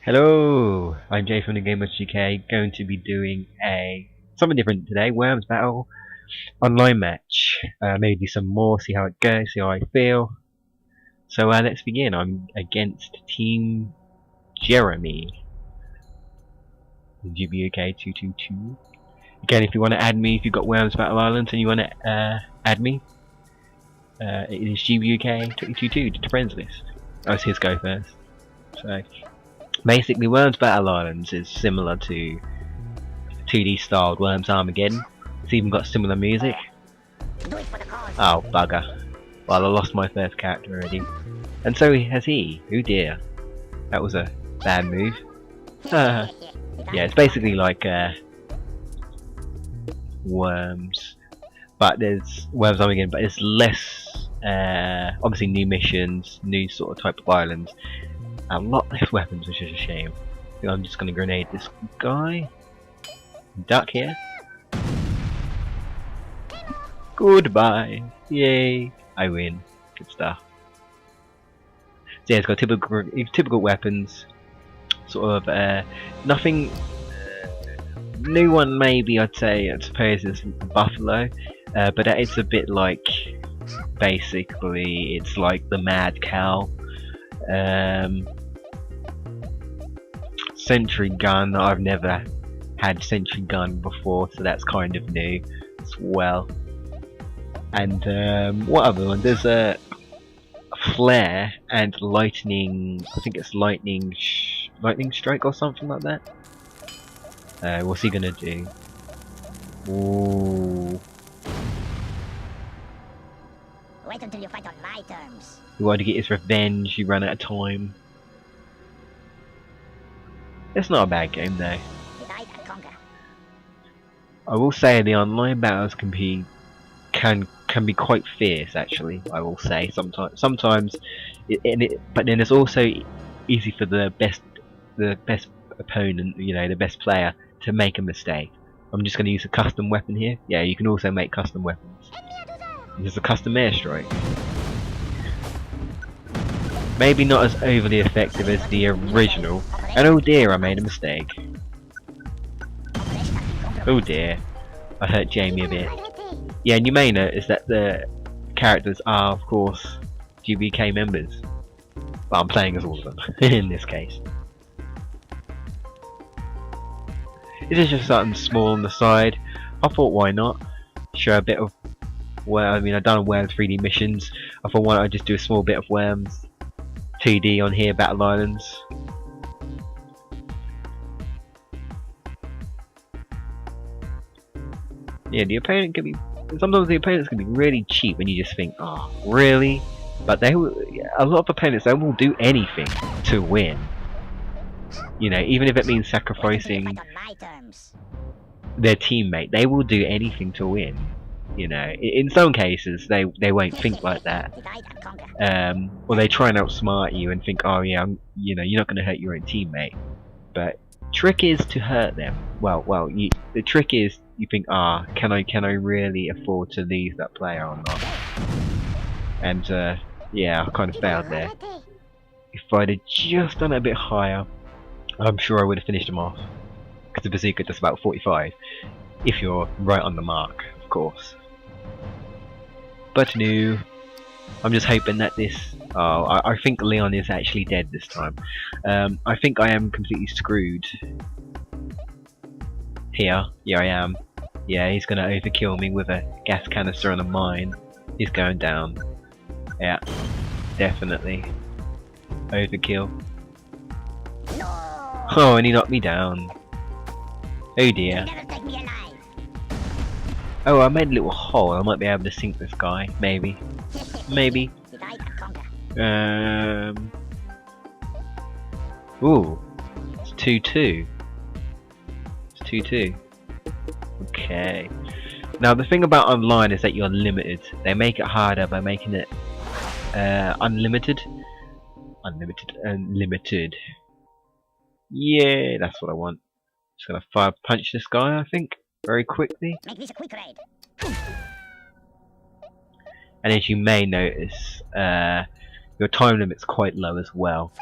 Hello, I'm Jay from the GameBustersUK, going to be doing something different today, Worms Battle online match. Maybe some more, see how it goes, see how I feel. So let's begin. I'm against Team Jeremy. GBUK 222. Again, if you want to add me, if you've got Worms Battle Islands and you want to add me, it is GBUK 222 to the friends list. Oh, so let's go first. So basically, Worms Battle Islands is similar to 2D styled Worms Armageddon. It's even got similar music. Oh, bugger. Well, I lost my first character already. And so has he. Oh dear. That was a bad move. Yeah, it's basically like Worms. But there's Worms Armageddon, but it's less, obviously new missions, new sort of type of islands. A lot less weapons, which is a shame. I think I'm just going to grenade this guy. Duck here. Goodbye. Yay. I win. Good stuff. So yeah, it's got typical weapons. Sort of nothing new one maybe I'd say. I suppose is Buffalo. But it's a bit like, basically it's like the Mad Cow. Sentry gun. I've never had sentry gun before, so that's kind of new as well. And what other one? There's a flare and lightning. I think it's lightning strike or something like that. What's he gonna do? Ooh. Wait until you fight on my terms. He wanted to get his revenge. He ran out of time. It's not a bad game though. Divide and conquer. I will say the online battles can be quite fierce. Actually, I will say sometimes. But then it's also easy for the best opponent, you know, the best player, to make a mistake. I'm just going to use a custom weapon here. Yeah, you can also make custom weapons. This is a custom airstrike. Maybe not as overly effective as the original. And oh dear, I made a mistake. Oh dear, I hurt Jamie a bit. Yeah, and you may notice that the characters are, of course, GBK members. But I'm playing as all of them, in this case. This is just something small on the side. I thought, why not? Show a bit of... Well, I mean, I've done Worms 3D missions. I thought, why not I just do a small bit of Worms 2D on here, Battle Islands. Yeah, the opponent can be... Sometimes the opponents can be really cheap and you just think, oh, really? But they will... A lot of opponents, they will do anything to win. You know, even if it means sacrificing their teammate, they will do anything to win. You know, in some cases they won't think like that. Or they try and outsmart you and think, oh yeah, you know, you're not going to hurt your own teammate. But trick is to hurt them. Well, the trick is you think, ah, can I really afford to lose that player or not? And yeah, I kind of failed there. If I'd have just done it a bit higher, I'm sure I would have finished him off. Because the bazooka does about 45, if you're right on the mark, of course. But no, I'm just hoping that this... Oh, I think Leon is actually dead this time. I think I am completely screwed. Here, I am. Yeah, he's gonna overkill me with a gas canister and a mine. He's going down. Yeah, definitely. Overkill. Oh, and he knocked me down. Oh dear. Oh, I made a little hole. I might be able to sink this guy. Maybe. Maybe. Ooh. It's 2-2. It's 2-2. Okay. Now the thing about online is that you're limited. They make it harder by making it unlimited. Unlimited. Yeah, that's what I want. Just gonna fire punch this guy, I think, very quickly. Make this a quick raid. And as you may notice, 'cause, your time limit's quite low as well.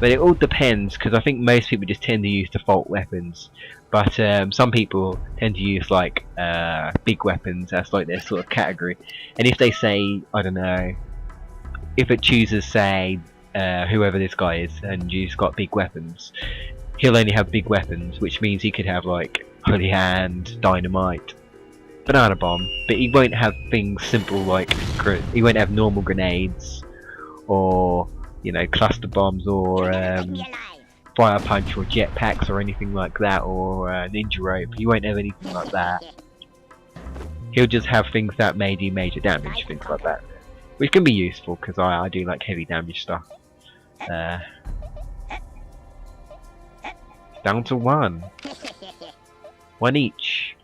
But it all depends, because I think most people just tend to use default weapons. But some people tend to use like big weapons as like their sort of category. And if they say, I don't know, if it chooses say whoever this guy is and he's got big weapons, he'll only have big weapons, which means he could have like holy hand, dynamite, banana bomb, but he won't have things simple like he won't have normal grenades or, you know, cluster bombs or fire punch or jetpacks or anything like that, or ninja rope. He won't have anything like that. He'll just have things that may do major damage, things like that, which can be useful because I do like heavy damage stuff. Down to one. One each.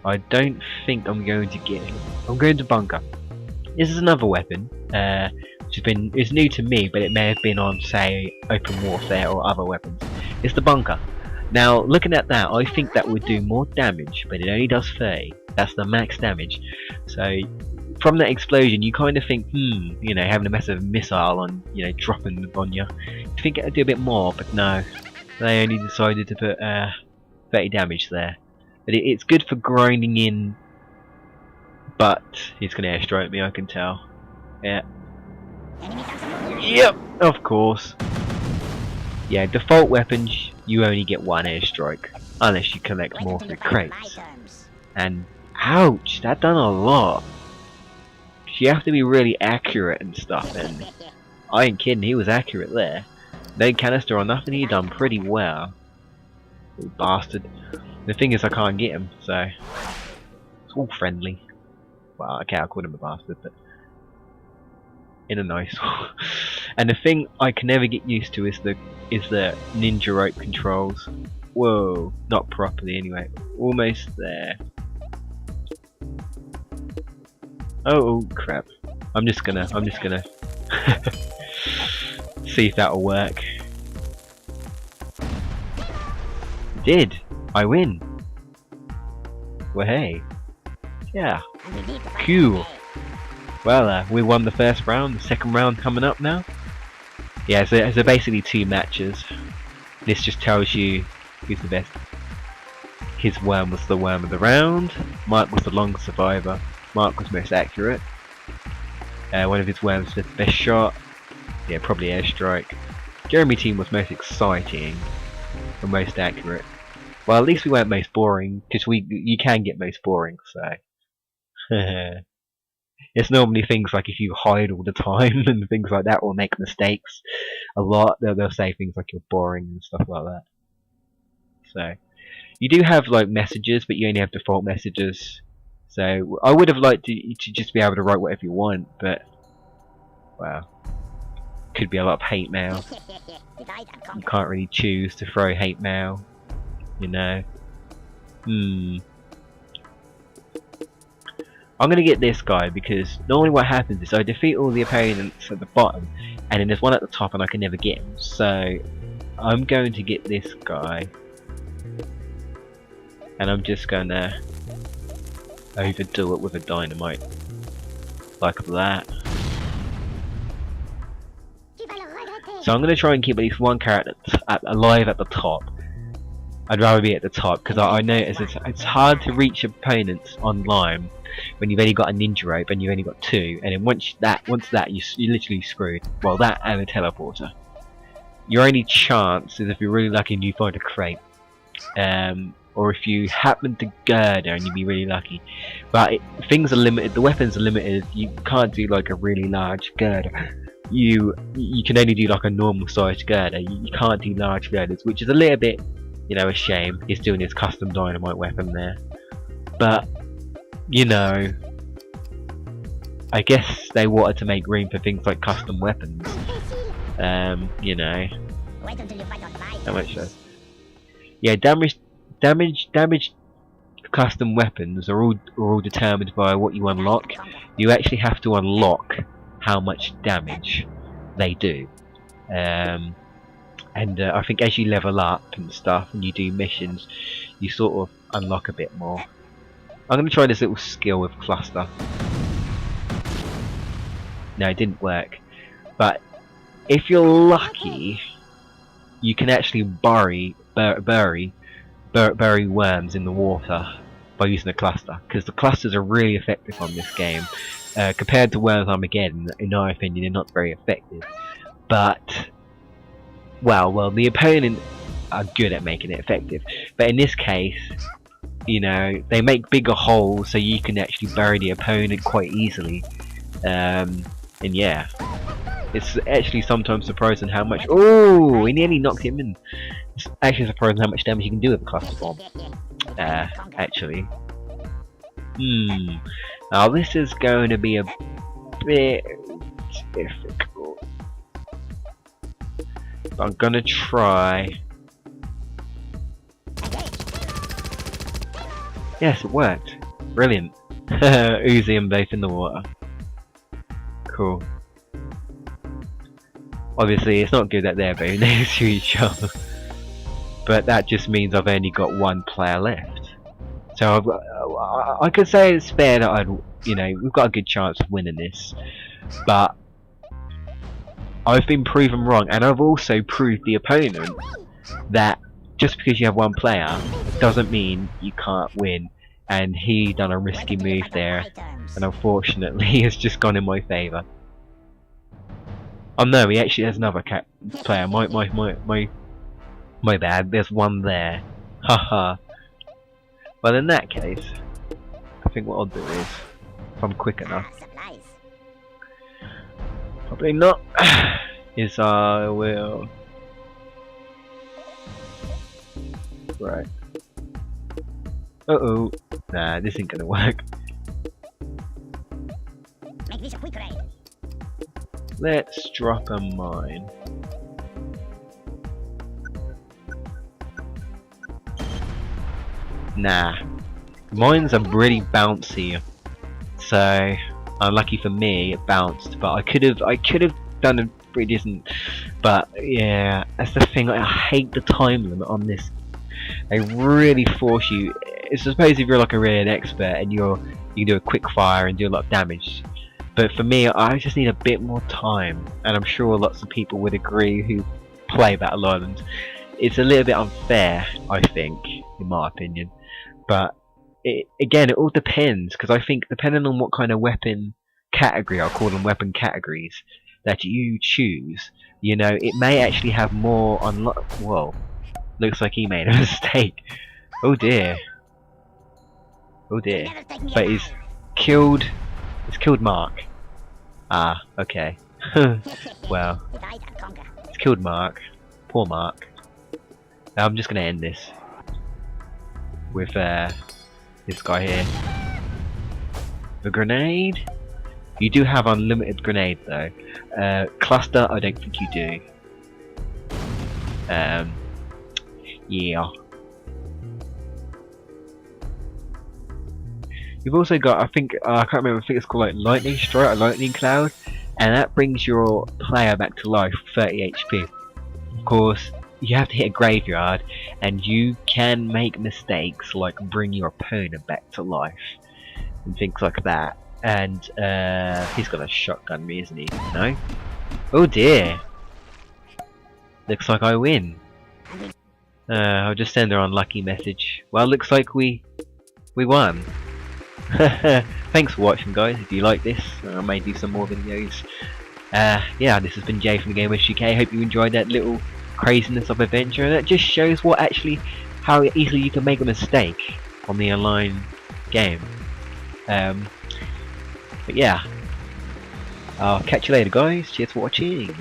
I don't think I'm going to get him. I'm going to bunker. This is another weapon, which is new to me, but it may have been on, say, Open Warfare or other weapons. It's the bunker. Now, looking at that, I think that would do more damage, but it only does 30. That's the max damage. So, from that explosion, you kind of think, you know, having a massive missile on, you know, dropping on you, you think it would do a bit more, but no. They only decided to put 30 damage there. But it's good for grinding in, but he's going to airstrike me, I can tell. Yeah. Yep, of course. Yeah, default weapons, you only get one airstrike, unless you collect more through crates. And, ouch, that done a lot. You have to be really accurate and stuff, and I ain't kidding, he was accurate there. No canister or nothing, he done pretty well. Little bastard. The thing is, I can't get him, so it's all friendly. Well, okay, I called him a bastard, but in a nice way. And the thing I can never get used to is the ninja rope controls. Whoa, not properly anyway. Almost there. Oh crap! I'm just gonna see if that'll work. Did I win? Well, hey, yeah, cool. Well, we won the first round. The second round coming up now. Yeah, so basically 2 matches. This just tells you who's the best. His worm was the worm of the round. Mike was the longest survivor. Mark was most accurate. One of his worms was the best shot. Yeah, probably airstrike. Jeremy team was most exciting and most accurate. Well, at least we weren't most boring, because you can get most boring, so. It's normally things like if you hide all the time and things like that, or make mistakes a lot, they'll say things like you're boring and stuff like that. So, you do have like messages, but you only have default messages. So, I would have liked to just be able to write whatever you want, but, well, could be a lot of hate mail. You can't really choose to throw hate mail, you know. I'm gonna get this guy because normally what happens is I defeat all the opponents at the bottom, and then there's one at the top and I can never get him. So I'm going to get this guy, and I'm just gonna overdo it with a dynamite like that. So I'm gonna try and keep at least one character alive at the top. I'd rather be at the top because I notice it's hard to reach opponents online when you've only got a ninja rope and you've only got 2, and then once that you're literally screwed. Well, that and a teleporter. Your only chance is if you're really lucky and you find a crate, or if you happen to girder and you'd be really lucky. But things are limited. The weapons are limited. You can't do like a really large girder. You can only do like a normal sized girder. You can't do large girders, which is a little bit, you know, a shame. He's doing his custom dynamite weapon there, but you know, I guess they wanted to make room for things like custom weapons. You know, how much though? Yeah, damage custom weapons are all determined by what you unlock. You actually have to unlock how much damage they do. And I think as you level up and stuff and you do missions, you sort of unlock a bit more. I'm going to try this little skill with cluster. No, it didn't work. But if you're lucky, you can actually bury worms in the water by using a cluster, because the clusters are really effective on this game. Compared to Worms Armageddon, in our opinion, they're not very effective. But well, the opponent are good at making it effective. But in this case, you know, they make bigger holes so you can actually bury the opponent quite easily. And yeah, it's actually sometimes surprising how much. Oh, we nearly knocked him in. It's actually surprising how much damage you can do with a cluster bomb. Actually. Now this is going to be a bit difficult. I'm gonna try. Yes, it worked. Brilliant. Uzi and both in the water. Cool. Obviously, it's not good that they're very next to each other. But that just means I've only got one player left. So I could say it's fair that we've got a good chance of winning this. But I've been proven wrong, and I've also proved the opponent that just because you have one player doesn't mean you can't win. And he done a risky move there, and unfortunately it's just gone in my favour. Oh no, he actually has another player. My bad. There's one there. Haha. Well, in that case, I think what I'll do is, if I'm quick enough, probably not, is I will. Right. Uh-oh. Nah, this ain't gonna work. Make this a quick raid. Let's drop a mine. Nah. Mines are really bouncy. So, unlucky for me, it bounced. But I could have done a pretty decent. But yeah, that's the thing. I hate the time limit on this. They really force you. I suppose if you're like a real expert and you can do a quick fire and do a lot of damage. But for me, I just need a bit more time, and I'm sure lots of people would agree who play Battle Island. It's a little bit unfair, I think, in my opinion. But again, it all depends, because I think depending on what kind of weapon category, I'll call them weapon categories, that you choose, you know, it may actually have more Whoa, looks like he made a mistake. Oh dear. Oh dear. But he's killed Mark. Ah, okay. Well, it's killed Mark. Poor Mark. Now I'm just gonna end this with this guy here. The grenade. You do have unlimited grenade though. Cluster, I don't think you do. Yeah. You've also got, I think, I can't remember, I think it's called like Lightning Strike or Lightning Cloud, and that brings your player back to life, 30 HP. Of course, you have to hit a graveyard, and you can make mistakes like bring your opponent back to life, and things like that. And he's got a shotgun me, isn't he? No? Oh dear! Looks like I win. I'll just send her an unlucky message. Well, looks like we won. Thanks for watching, guys. If you like this, I may do some more videos. Yeah, this has been Jay from GameBustersUK. Hope you enjoyed that little craziness of adventure. That just shows how easily you can make a mistake on the online game. But yeah, I'll catch you later, guys. Cheers for watching.